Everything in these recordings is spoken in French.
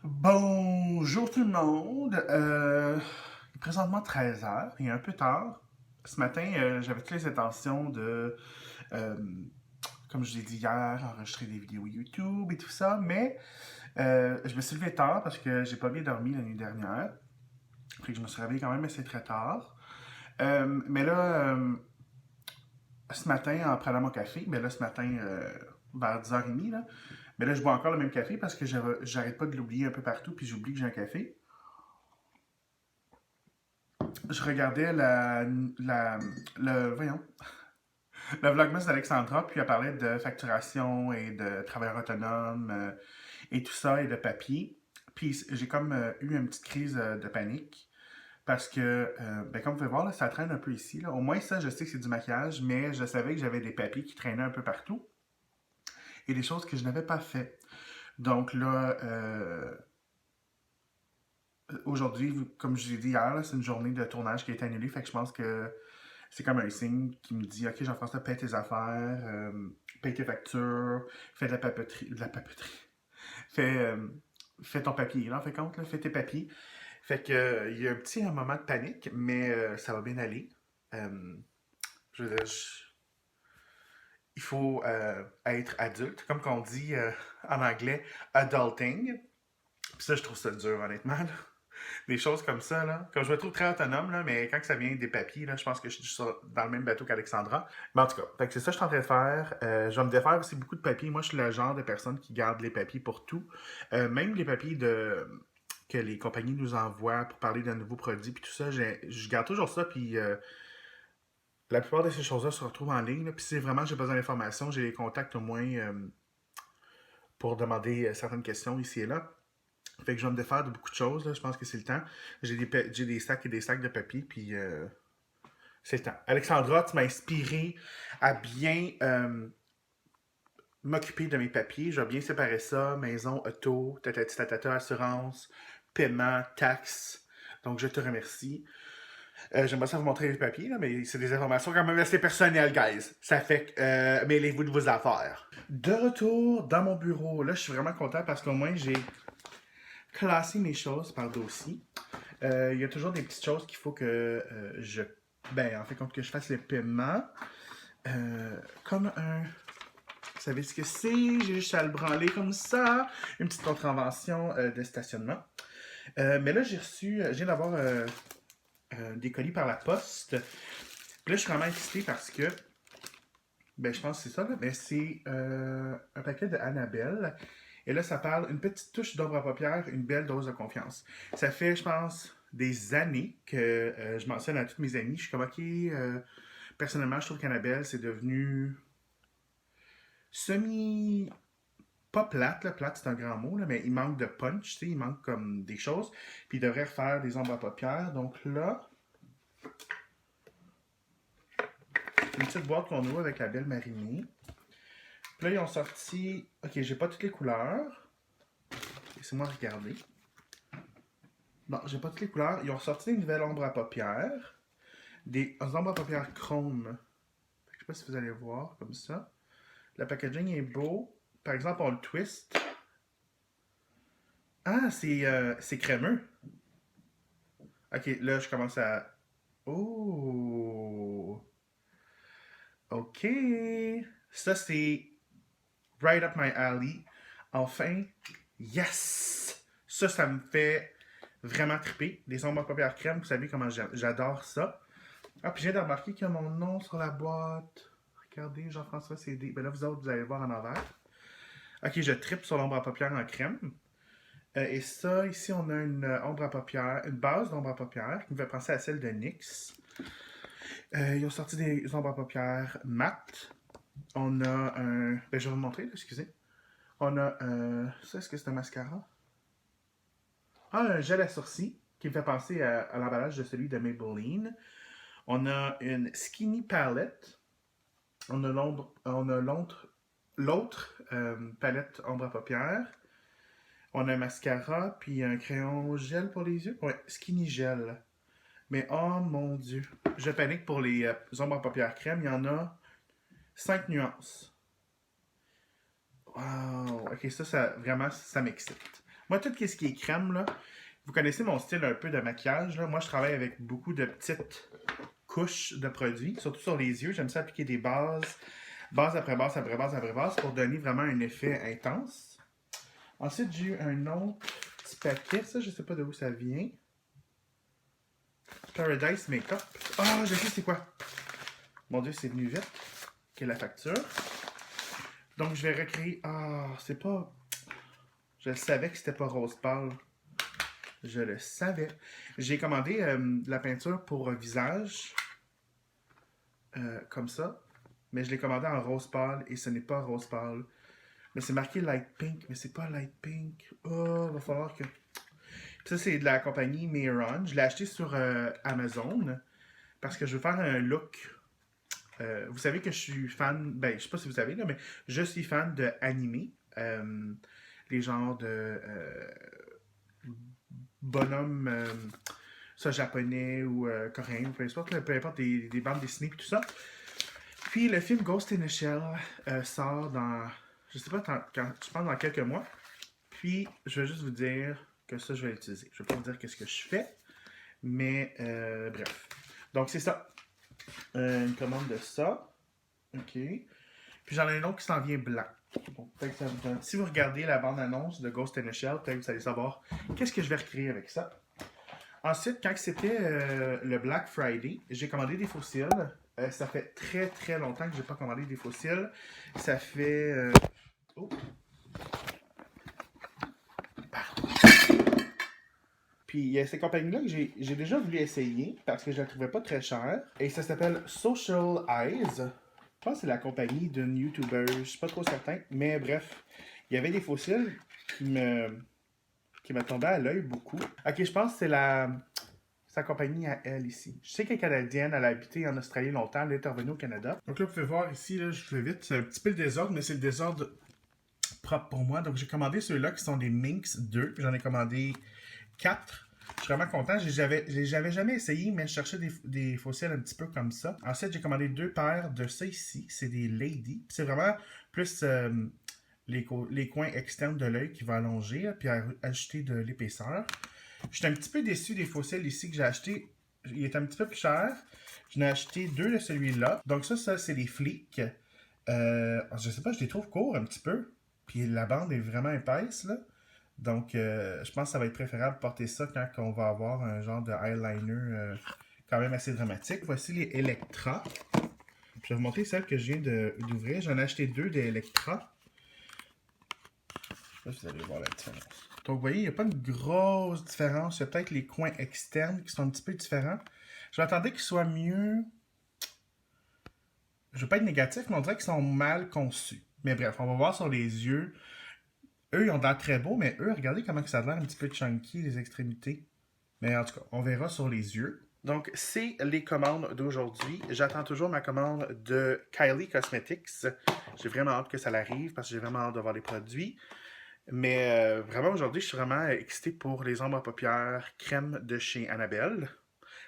Bonjour tout le monde. Il est présentement 13 heures, il est un peu tard. Ce matin, j'avais toutes les intentions de, euh, comme je l'ai dit hier, enregistrer des vidéos YouTube et tout ça, mais je me suis levé tard parce que j'ai pas bien dormi la nuit dernière. Fait que je me suis réveillé quand même assez très tard. Mais là, ce matin, en prenant mon café, mais là, ce matin, vers 10h30, là, mais là, je bois encore le même café parce que j'arrête pas de l'oublier un peu partout, puis j'oublie que j'ai un café. Je regardais voyons, le vlogmas d'Alexandra, puis elle parlait de facturation et de travailleurs autonomes et tout ça, et de papier. Puis j'ai comme eu une petite crise de panique parce que, ben, comme vous pouvez voir, là, ça traîne un peu ici. Là. Au moins, ça, je sais que c'est du maquillage, mais je savais que j'avais des papiers qui traînaient un peu partout et des choses que je n'avais pas fait. Donc là, aujourd'hui, comme je l'ai dit hier, là, c'est une journée de tournage qui a été annulée, fait que je pense que c'est comme un signe qui me dit, OK, Jean-François, paye tes affaires, paye tes factures, fais de la papeterie, fais, fais ton papier, là, en fait compte, là, fais tes papiers. Fait que, il y a un moment de panique, mais ça va bien aller. Euh, je veux dire, il faut être adulte, comme qu'on dit en anglais, adulting. Puis ça, je trouve ça dur, honnêtement. Là. Des choses comme ça, là. Comme je me trouve très autonome, là, mais quand ça vient des papiers, là, je pense que je suis dans le même bateau qu'Alexandra. Mais en tout cas, fait que c'est ça que je suis en train de faire. Je vais me défaire aussi beaucoup de papiers. Moi, je suis le genre de personne qui garde les papiers pour tout. Même les papiers que les compagnies nous envoient pour parler d'un nouveau produit, puis tout ça, je garde toujours ça, puis la plupart de ces choses-là se retrouvent en ligne. Là, puis si vraiment j'ai besoin d'informations, j'ai les contacts au moins pour demander certaines questions ici et là. Fait que je vais me défaire de beaucoup de choses, là. Je pense que c'est le temps. J'ai des sacs et des sacs de papier, puis c'est le temps. Alexandra, tu m'as inspiré à bien m'occuper de mes papiers. Je vais bien séparer ça, maison, auto, tatati tatata, assurance, paiement, taxes. Donc, je te remercie. J'aimerais ça vous montrer les papiers, là, mais c'est des informations quand même assez personnelles, guys. Ça fait que mêlez-vous de vos affaires. De retour dans mon bureau. Là, je suis vraiment content parce qu'au moins, j'ai classé mes choses par dossier. Il y a toujours des petites choses qu'il faut que ben, en fait, compte que je fasse les paiements. Comme un. Vous savez ce que c'est? J'ai juste à le branler comme ça. Une petite contravention de stationnement. Mais là, je viens d'avoir des colis par la poste. Puis là, je suis vraiment excité parce que, ben, je pense que c'est ça, là. Ben, c'est un paquet de Annabelle. Et là, ça parle une petite touche d'ombre à paupières, une belle dose de confiance. Ça fait, je pense, des années que je mentionne à toutes mes amies. Je suis comme, OK, personnellement, je trouve qu'Annabelle, c'est devenu semi. Pas plate, là. Plate, c'est un grand mot, là, mais il manque de punch, tu sais, il manque comme des choses. Puis il devrait refaire des ombres à paupières. Donc là, une petite boîte qu'on ouvre avec la belle marinée. Puis là, ils ont sorti. Ok, j'ai pas toutes les couleurs. Laissez-moi regarder. Non, j'ai pas toutes les couleurs. Ils ont sorti une nouvelle ombre à paupières. Des ombres à paupières chrome. Je sais pas si vous allez voir, comme ça. Le packaging est beau. Par exemple, on le twist. Ah, c'est crémeux. Ok, là, je commence à. Oh! Ok. Ça, c'est right up my alley. Enfin, yes! Ça me fait vraiment triper. Des ombres à paupières crème, vous savez comment j'adore ça. Ah, puis j'ai de remarquer qu'il y a mon nom sur la boîte. Regardez, Jean-François CD. Ben là, vous autres, vous allez voir en envers. Ok, je tripe sur l'ombre à paupières en crème. Et ça, ici, on a une ombre à paupières, une base d'ombre à paupières qui me fait penser à celle de NYX. Ils ont sorti des ombres à paupières mat. On a un. Ben, je vais vous montrer, là, excusez. On a un. Ça, est-ce que c'est un mascara? Ah, un gel à sourcils qui me fait penser à l'emballage de celui de Maybelline. On a une Skinny Palette. On a l'autre palette ombre à paupières. On a un mascara, puis un crayon gel pour les yeux. Ouais, Skinny Gel. Mais oh mon dieu, je panique pour les ombres à paupières crème. Il y en a 5 nuances. Wow, ok, ça vraiment, ça m'excite. Moi, tout ce qui est crème, là, vous connaissez mon style un peu de maquillage, là. Moi, je travaille avec beaucoup de petites couches de produits, surtout sur les yeux. J'aime ça appliquer des bases, base après base après base après base, pour donner vraiment un effet intense. Ensuite, j'ai eu un autre petit paquet. Ça, je sais pas d'où ça vient. Paradise Makeup. Ah, je sais c'est quoi. Mon Dieu, c'est venu vite. Quelle est la facture. Donc, je vais recréer... Ah, c'est pas... Je savais que c'était pas rose pâle. Je le savais. J'ai commandé de la peinture pour visage. Comme ça. Mais je l'ai commandé en rose pâle et ce n'est pas rose pâle. Mais c'est marqué light pink, mais c'est pas light pink. Oh, va falloir que... Puis ça, c'est de la compagnie Mayron. Je l'ai acheté sur Amazon parce que je veux faire un look. Vous savez que je suis fan, ben, je sais pas si vous savez, là, mais je suis fan de anime. Les genres de bonhommes, soit japonais ou coréens, peu importe, des bandes dessinées et tout ça. Puis le film Ghost in the Shell sort dans, je sais pas, je pense dans quelques mois. Puis je vais juste vous dire que ça, je vais l'utiliser. Je vais pas vous dire qu'est-ce que je fais, mais bref. Donc c'est ça. Une commande de ça. OK. Puis j'en ai un autre qui s'en vient blanc. Bon, peut-être que ça vous donne. Si vous regardez la bande-annonce de Ghost in the Shell, peut-être que vous allez savoir qu'est-ce que je vais recréer avec ça. Ensuite, quand c'était le Black Friday, j'ai commandé des fossiles. Ça fait très très longtemps que j'ai pas commandé des fossiles. Ça fait... Oh! Pardon. Puis il y a ces compagnies-là que j'ai déjà voulu essayer parce que je ne la trouvais pas très chère. Et ça s'appelle Social Eyes. Je pense que c'est la compagnie d'une YouTuber, je suis pas trop certain. Mais bref, il y avait des fossiles qui me tombaient à l'œil beaucoup. Ok, je pense que c'est sa compagnie à elle ici. Je sais qu'elle est canadienne, elle a habité en Australie longtemps, elle est revenue au Canada. Donc là, vous pouvez voir ici, là, je fais vite, c'est un petit peu le désordre, mais c'est le désordre propre pour moi. Donc j'ai commandé ceux-là qui sont des Minx 2. J'en ai commandé 4. Je suis vraiment content. Je les avais jamais essayé, mais je cherchais des fossiles un petit peu comme ça. Ensuite, j'ai commandé 2 paires de ça ici. C'est des Lady. C'est vraiment plus les coins externes de l'œil qui vont allonger, puis ajouter de l'épaisseur. Je suis un petit peu déçu des fossiles ici que j'ai acheté. Il est un petit peu plus cher. J'en ai acheté 2 de celui-là. Donc ça c'est des flics. Je sais pas, je les trouve courts un petit peu. Puis la bande est vraiment épaisse, là. Donc, je pense que ça va être préférable de porter ça quand on va avoir un genre de eyeliner quand même assez dramatique. Voici les Electra. Je vais vous montrer celle que je viens d'ouvrir. J'en ai acheté 2 des Electra. Je sais pas si vous allez voir la différence. Donc, vous voyez, il n'y a pas une grosse différence. Il y a peut-être les coins externes qui sont un petit peu différents. Je m'attendais qu'ils soient mieux... Je ne veux pas être négatif, mais on dirait qu'ils sont mal conçus. Mais bref, on va voir sur les yeux. Eux, ils ont l'air très beaux, mais eux, regardez comment ça a l'air un petit peu chunky, les extrémités. Mais en tout cas, on verra sur les yeux. Donc, c'est les commandes d'aujourd'hui. J'attends toujours ma commande de Kylie Cosmetics. J'ai vraiment hâte que ça arrive parce que j'ai vraiment hâte de voir les produits. Mais vraiment, aujourd'hui, je suis vraiment excité pour les ombres à paupières crème de chez Annabelle.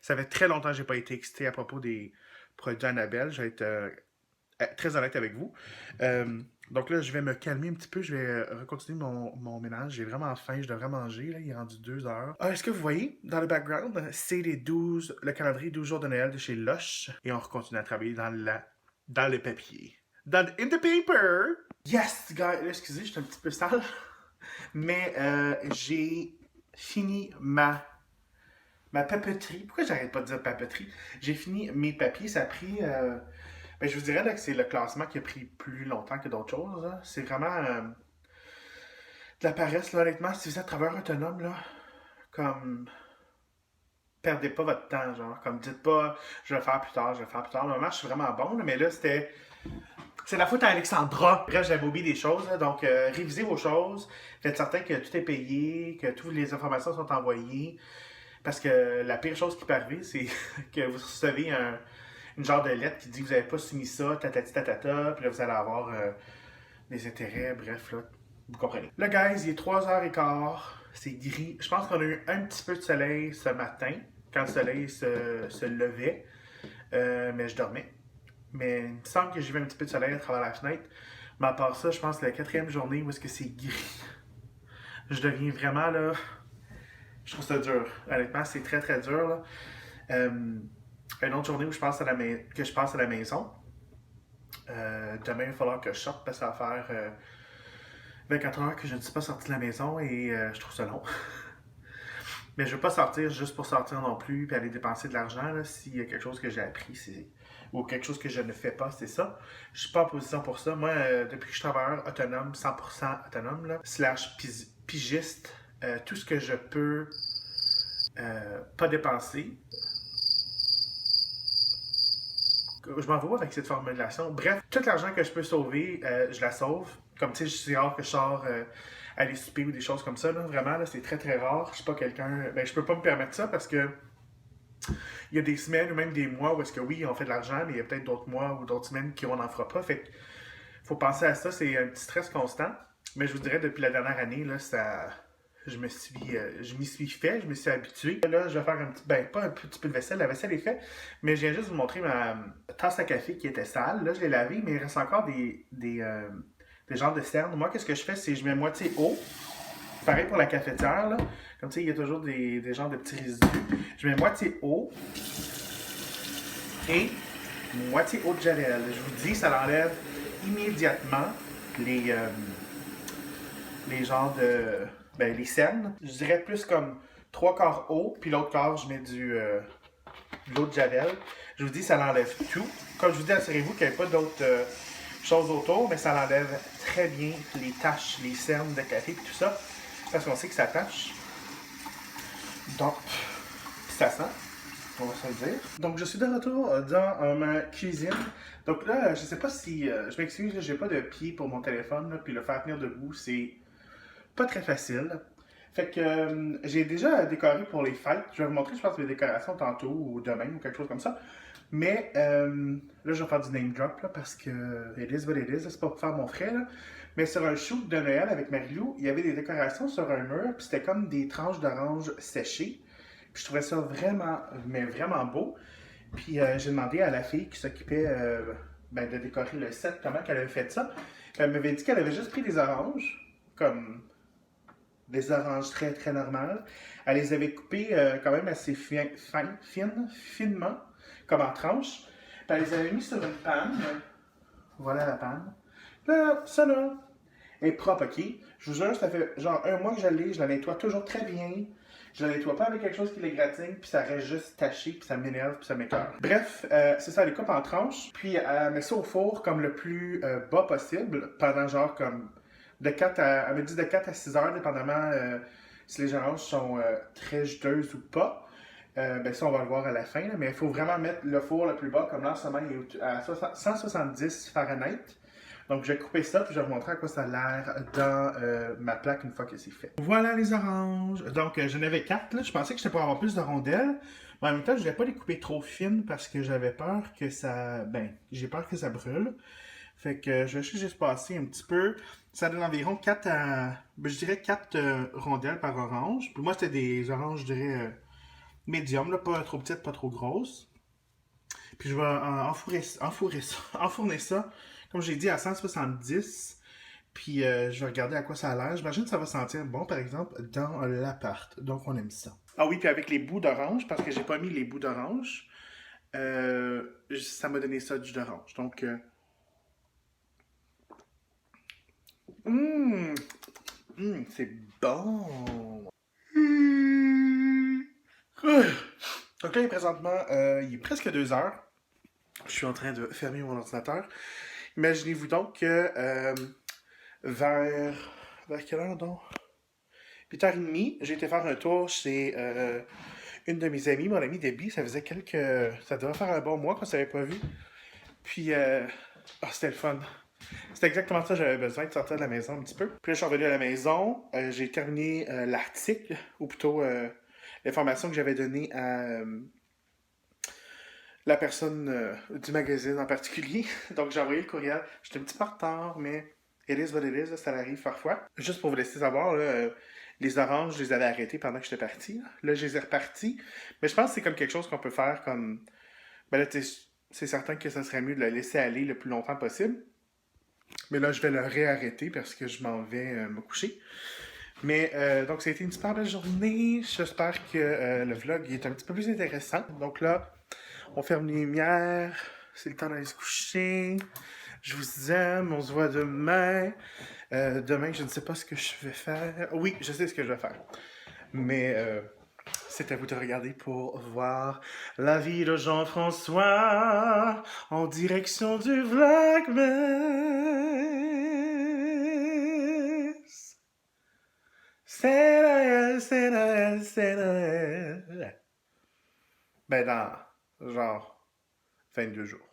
Ça fait très longtemps que je n'ai pas été excité à propos des produits Annabelle. Je vais être très honnête avec vous. Donc là, je vais me calmer un petit peu. Je vais recontinuer mon ménage. J'ai vraiment faim. Je devrais manger. Là, il est rendu 2 heures. Ah, est-ce que vous voyez dans le background, c'est le calendrier 12 jours de Noël de chez Lush. Et on continue à travailler dans le papier. In the paper! Yes, guys! Là, excusez, je suis un petit peu sale. Mais j'ai fini ma papeterie. Pourquoi j'arrête pas de dire papeterie? J'ai fini mes papiers. Ça a pris... ben, je vous dirais là, que c'est le classement qui a pris plus longtemps que d'autres choses. Là. C'est vraiment de la paresse, là, honnêtement. Si vous êtes travailleur autonome, là, comme... Perdez pas votre temps, genre. Comme dites pas, je vais le faire plus tard, je vais le faire plus tard. Normalement, je suis vraiment bon, là, mais là, c'est la faute à Alexandra. Bref, j'avais oublié des choses, là, donc révisez vos choses. Faites certain que tout est payé, que toutes les informations sont envoyées. Parce que la pire chose qui peut arriver, c'est que vous recevez une genre de lettre qui dit que vous n'avez pas soumis ça, tatati tatata, puis là vous allez avoir des intérêts, bref, là, vous comprenez. Là, guys, il est 3h15, c'est gris. Je pense qu'on a eu un petit peu de soleil ce matin, quand le soleil se levait, mais je dormais. Mais il me semble que j'ai vu un petit peu de soleil à travers la fenêtre. Mais à part ça, je pense que c'est la 4e journée où est-ce que c'est gris. Je deviens vraiment, là, je trouve ça dur. Honnêtement, c'est très, très dur, là. Une autre journée où que je passe à la maison. Demain, il va falloir que je sorte parce que ça va faire 24 heures que je ne suis pas sorti de la maison et je trouve ça long. Mais je ne veux pas sortir juste pour sortir non plus et aller dépenser de l'argent. S'il y a quelque chose que j'ai appris ou quelque chose que je ne fais pas, c'est ça. Je suis pas en position pour ça. Moi, depuis que je suis travailleur autonome, 100% autonome, là, slash pigiste, tout ce que je peux pas dépenser, je m'en vais avec cette formulation. Bref, tout l'argent que je peux sauver, je la sauve. Comme tu sais, c'est rare que je sors aller souper ou des choses comme ça. Là. Vraiment, là, c'est très très rare. Je suis pas quelqu'un. Ben, je peux pas me permettre ça parce que il y a des semaines ou même des mois où est-ce que oui, on fait de l'argent, mais il y a peut-être d'autres mois ou d'autres semaines qui on n'en fera pas. Fait que faut penser à ça. C'est un petit stress constant. Mais je vous dirais, depuis la dernière année, là, ça. Je m'y suis fait, je me suis habitué. Là, je vais faire pas un petit peu de vaisselle, la vaisselle est faite, mais je viens juste vous montrer ma tasse à café qui était sale. Là, je l'ai lavée, mais il reste encore des genres de cernes. Moi, qu'est-ce que je fais, c'est que je mets moitié eau. Pareil pour la cafetière, là. Comme tu sais, il y a toujours des genres de petits résidus. Je mets moitié eau et moitié eau de javel. Je vous dis, ça l'enlève immédiatement les, euh, les genres de. Ben, les cernes. Je dirais plus comme trois quarts eau, puis l'autre quart, je mets de l'eau de javel. Je vous dis, ça l'enlève tout. Comme je vous dis, assurez-vous qu'il n'y ait pas d'autres choses autour, mais ça l'enlève très bien les taches, les cernes de café, puis tout ça. Parce qu'on sait que ça tâche. Donc, ça sent. On va se le dire. Donc, je suis de retour dans ma cuisine. Donc là, je sais pas si. Je m'excuse, j'ai pas de pied pour mon téléphone, là, puis le faire tenir debout, c'est pas très facile. Fait que j'ai déjà décoré pour les fêtes. Je vais vous montrer, je pense, mes décorations tantôt ou demain ou quelque chose comme ça. Mais là, je vais faire du name drop là, parce que it is what it is. C'est pas pour faire mon frais. Là. Mais sur un shoot de Noël avec Marilou, il y avait des décorations sur un mur. Puis c'était comme des tranches d'orange séchées. Puis je trouvais ça vraiment, mais vraiment beau. Puis j'ai demandé à la fille qui s'occupait de décorer le set comment qu'elle avait fait ça. Elle m'avait dit qu'elle avait juste pris des oranges, comme des oranges très très normales. Elle les avait coupées quand même assez finement, comme en tranches. Puis elle les avait mis sur une panne. Voilà la panne. Là, ça là, elle est propre, ok? Je vous jure, ça fait genre un mois que je la nettoie toujours très bien. Je la nettoie pas avec quelque chose qui l'égratigne, puis ça reste juste taché, puis ça m'énerve, puis ça m'écoeure. Bref, c'est ça, elle les coupe en tranches, puis elle met ça au four comme le plus bas possible, pendant genre comme elle me dit de 4 à 6 heures, dépendamment si les oranges sont très juteuses ou pas. Ben ça, on va le voir à la fin, là, mais il faut vraiment mettre le four le plus bas, comme là en ce moment, il est à 170 Fahrenheit. Donc, je vais couper ça, puis je vais vous montrer à quoi ça a l'air dans ma plaque une fois que c'est fait. Voilà les oranges. Donc, j'en avais 4, là. Je pensais que j'étais pour avoir plus de rondelles. Mais en même temps, je ne voulais pas les couper trop fines parce que j'avais peur que ça... j'ai peur que ça brûle. Fait que je vais juste passer un petit peu. Ça donne environ 4 à... je dirais 4 rondelles par orange. Puis moi, c'était des oranges, je dirais, médium, là, pas trop petites, pas trop grosses. Puis je vais enfourner ça, comme j'ai dit, à 170. Puis je vais regarder à quoi ça a l'air. J'imagine que ça va sentir bon, par exemple, dans l'appart. Donc on aime ça. Ah oui, puis avec les bouts d'orange, parce que j'ai pas mis les bouts d'orange, ça m'a donné ça du jus d'orange. Donc, c'est bon. Donc là, présentement, il est presque 2 heures. Je suis en train de fermer mon ordinateur. Imaginez-vous donc que vers... Vers quelle heure donc? 8h30, j'ai été faire un tour chez une de mes amies, mon amie Debbie. Ça faisait Ça devait faire un bon mois qu'on ne s'avait pas vu. Puis, c'était le fun. C'était exactement ça, j'avais besoin de sortir de la maison un petit peu. Puis là, je suis revenu à la maison. J'ai terminé l'article, ou plutôt l'information que j'avais donnée à la personne du magazine en particulier. Donc, j'ai envoyé le courriel. J'étais un petit peu en retard, mais it is what it is, ça arrive parfois. Juste pour vous laisser savoir, là, les oranges, je les avais arrêtés pendant que j'étais parti. Là, je les ai repartis. Mais je pense que c'est comme quelque chose qu'on peut faire comme... Ben là, c'est certain que ça serait mieux de le laisser aller le plus longtemps possible. Mais là, je vais le réarrêter parce que je m'en vais me coucher. Mais donc, ça a été une super belle journée. J'espère que le vlog est un petit peu plus intéressant. Donc là, on ferme les lumières. C'est le temps d'aller se coucher. Je vous aime. On se voit demain. Demain, je ne sais pas ce que je vais faire. Oui, je sais ce que je vais faire. Mais c'est à vous de regarder pour voir la vie de Jean-François en direction du Vlogmas. C'est Noël, c'est Noël, c'est Noël. Ben, dans genre 22 jours.